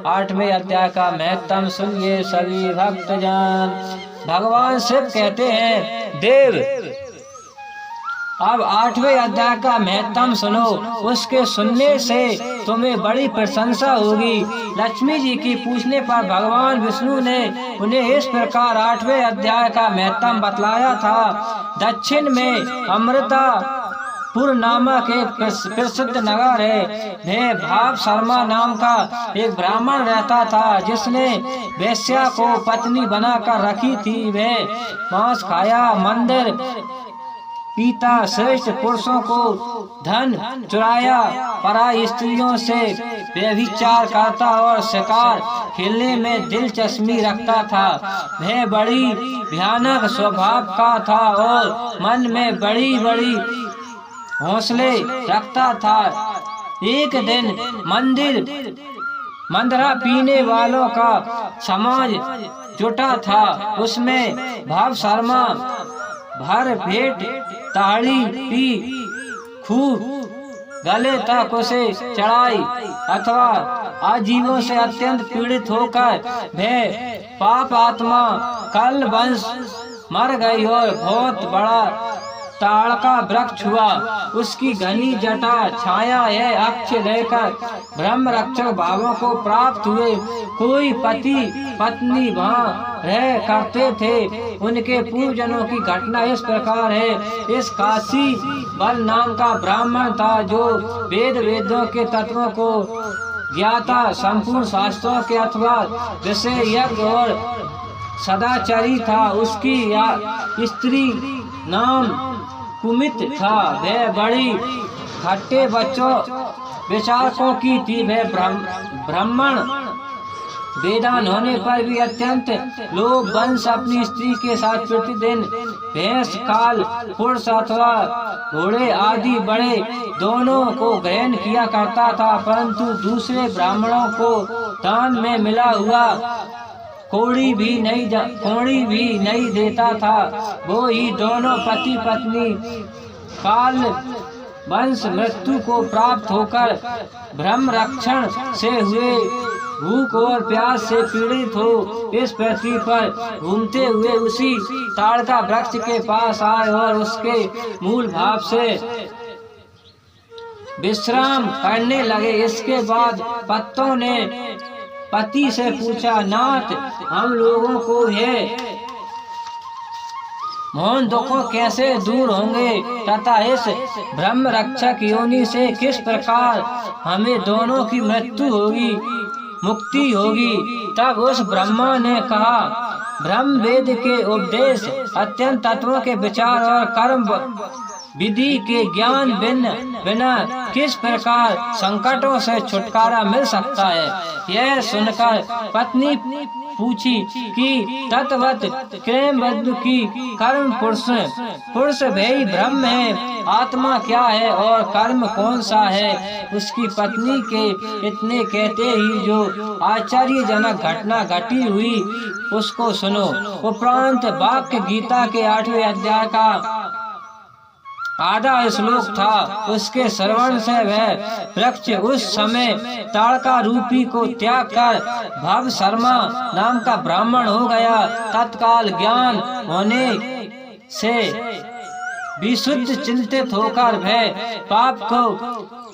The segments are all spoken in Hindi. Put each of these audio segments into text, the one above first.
8वें अध्याय का महत्तम सुनिए सभी भक्तजन। भगवान शिव कहते हैं, देव अब 8वें अध्याय का महत्तम सुनो, उसके सुनने से तुम्हें बड़ी प्रशंसा होगी। लक्ष्मी जी की पूछने पर भगवान विष्णु ने उन्हें इस प्रकार 8वें अध्याय का महत्तम बतलाया था। दक्षिण में अमृतापुर नामक एक प्रसिद्ध नगर है। वह भाव शर्मा नाम का एक ब्राह्मण रहता था, जिसने वेश्या को पत्नी बनाकर रखी थी। वह मांस खाया, मंदिर पीता, श्रेष्ठ पुरुषों को धन चुराया, पराई स्त्रियों से व्यभिचार करता और शिकार खेलने में दिलचस्पी रखता था। वह बड़ी भयानक स्वभाव का था और मन में बड़ी बड़ी हौसले रखता था। एक दिन मंदरा पीने वालों का समाज जुटा था। उसमें भाव शर्मा भर पेट ताड़ी पी खूब गले तक उसे चढ़ाई अथवा आजीवों से अत्यंत पीड़ित होकर वह पाप आत्मा कल वंश मर गई और बहुत बड़ा ताड़ का वृक्ष हुआ। उसकी घनी जटा छाया यह अक्ष लेकर ब्रह्म रक्षक भावों को प्राप्त हुए। कोई पति पत्नी वहाँ रह करते थे। उनके पूर्वजनों की घटना इस प्रकार है। इस काशी बल नाम का ब्राह्मण था, जो वेदों के तत्वों को ज्ञाता, संपूर्ण शास्त्रों के अथवा विषय यज्ञ और सदाचारी था। उसकी स्त्री नाम कुमित था। वह बड़ी खट्टे बच्चों विचारकों की थी। वह ब्राह्मण वेदान होने पर भी अत्यंत लोभ वंश अपनी स्त्री के साथ प्रतिदिन भैंस, काल, पुरुष अथवा घोड़े आदि बड़े दोनों को ग्रहण किया करता था, परंतु दूसरे ब्राह्मणों को दान में मिला हुआ कोड़ी भी नहीं देता था। वो ही दोनों पति पत्नी काल वंश मृत्यु को प्राप्त होकर ब्रह्म रक्षण से हुए भूख और प्यास से पीड़ित हो इस पृथ्वी पर घूमते हुए उसी ताड़का वृक्ष के पास आए और उसके मूल भाव से विश्राम करने लगे। इसके बाद पत्तों ने पति से पूछा, नाथ, हम लोगों को ये मोहन दुखों कैसे दूर होंगे तथा इस ब्रह्म रक्षक योनि से किस प्रकार हमें दोनों की मृत्यु होगी, मुक्ति होगी। तब उस ब्रह्मा ने कहा, ब्रह्म वेद के उपदेश, अत्यंत तत्वों के विचार और कर्म विधि के ज्ञान बिना किस प्रकार संकटों से छुटकारा मिल सकता है। यह सुनकर पत्नी पूछी कि तत्वत प्रेम की कर्म पुरुष वही ब्रह्म है, आत्मा क्या है और कर्म कौन सा है। उसकी पत्नी के इतने कहते ही जो आश्चर्यजनक घटना घटी हुई उसको सुनो। उपरांत वाक्य गीता के 8वें अध्याय का आधा श्लोक था। उसके श्रवण से वह वृक्ष उस समय ताड़का रूपी को त्याग कर भव शर्मा नाम का ब्राह्मण हो गया। तत्काल ज्ञान होने से विशुद्ध चिंतित होकर वह पाप को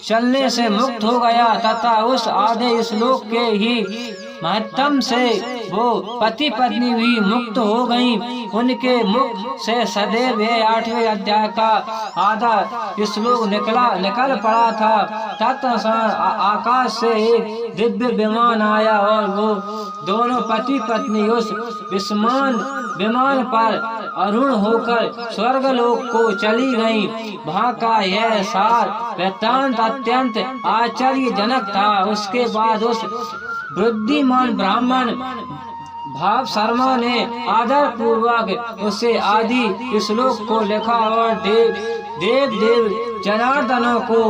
चलने से मुक्त हो गया तथा उस आधे श्लोक के ही महत्तम से वो पति पत्नी भी मुक्त हो गईं। उनके मुख से सदैव यह 8वें अध्याय का आधा श्लोक निकल पड़ा था। तत्क्षण आकाश से एक दिव्य विमान आया और वो दोनों पति पत्नी उस विमान पर अरुण होकर स्वर्गलोक को चली गईं। वहाँ का यह सार वृत्तांत अत्यंत आश्चर्यजनक था। उसके बाद उस बुद्धिमान ब्राह्मण भाव शर्मा ने आदर पूर्वक उसे आदि श्लोक को लिखा और देव जनार्दनों को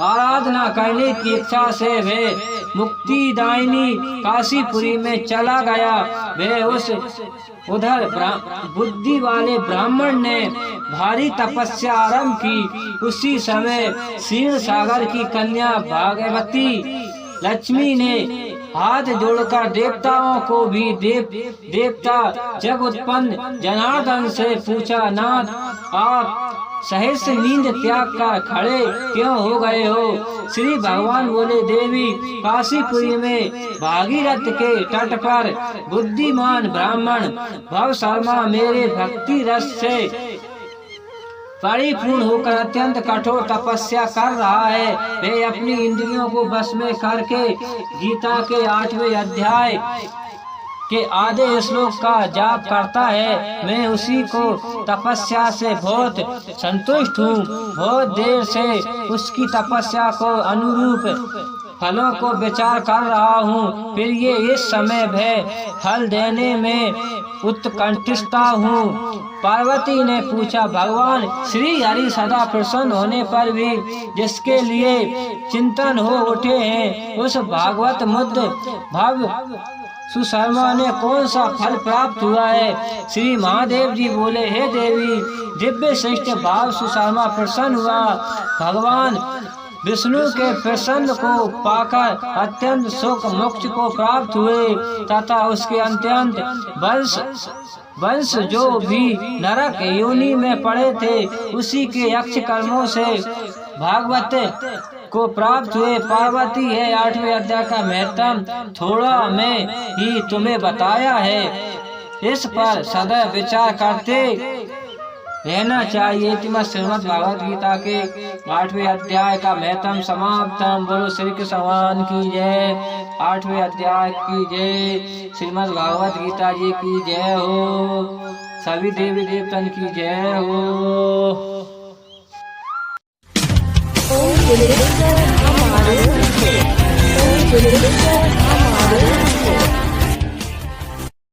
आराधना करने की इच्छा से वे मुक्तिदायिनी काशीपुरी में चला गया। वे उधर बुद्धि वाले ब्राह्मण ने भारी तपस्या आरंभ की। उसी समय क्षीर सागर की कन्या भागवती लक्ष्मी ने हाथ जोड़कर देवताओं को भी देवता जग उत्पन्न जनार्दन से पूछा, नाथ आप सहस्र नींद त्याग कर खड़े क्यों हो गए हो? श्री भगवान बोले, देवी काशीपुरी में भागीरथ के तट पर बुद्धिमान ब्राह्मण भव शर्मा मेरे भक्ति रस से परिपूर्ण होकर अत्यंत कठोर तपस्या कर रहा है। वे अपनी इंद्रियों को बस में करके गीता के 8वें अध्याय के आधे श्लोक का जाप करता है। मैं उसी को तपस्या से बहुत संतुष्ट हूँ। बहुत देर से उसकी तपस्या को अनुरूप फलों को विचार कर रहा हूँ। फिर ये इस समय भय फल देने में उत्कंठित हूँ। पार्वती ने पूछा, भगवान श्री हरि सदा प्रसन्न होने पर भी जिसके लिए चिंतन हो उठे हैं, उस भागवत मुद्द भव सुशर्मा ने कौन सा फल प्राप्त हुआ है? श्री महादेव जी बोले, हे देवी दिव्य श्रेष्ठ भाव सुशर्मा प्रसन्न हुआ। भगवान विष्णु के प्रसन्न को पाकर अत्यंत सुख मोक्ष को प्राप्त हुए तथा उसके अत्यंत वंश जो भी नरक योनि में पड़े थे उसी के यक्ष कर्मों से भागवत को प्राप्त हुए। पार्वती है 8वें अध्याय का महत्व थोड़ा मैं ही तुम्हें बताया है, इस पर सदैव विचार करते रहना चाहिए। श्रीमद् भागवत गीता के 8वें अध्याय का महत्व समाप्तम। बोलो श्री कृष्ण भगवान की जय। 8वें अध्याय की जय। श्रीमद् भागवत गीता जी की जय हो। सभी देवी देवतन की जय हो।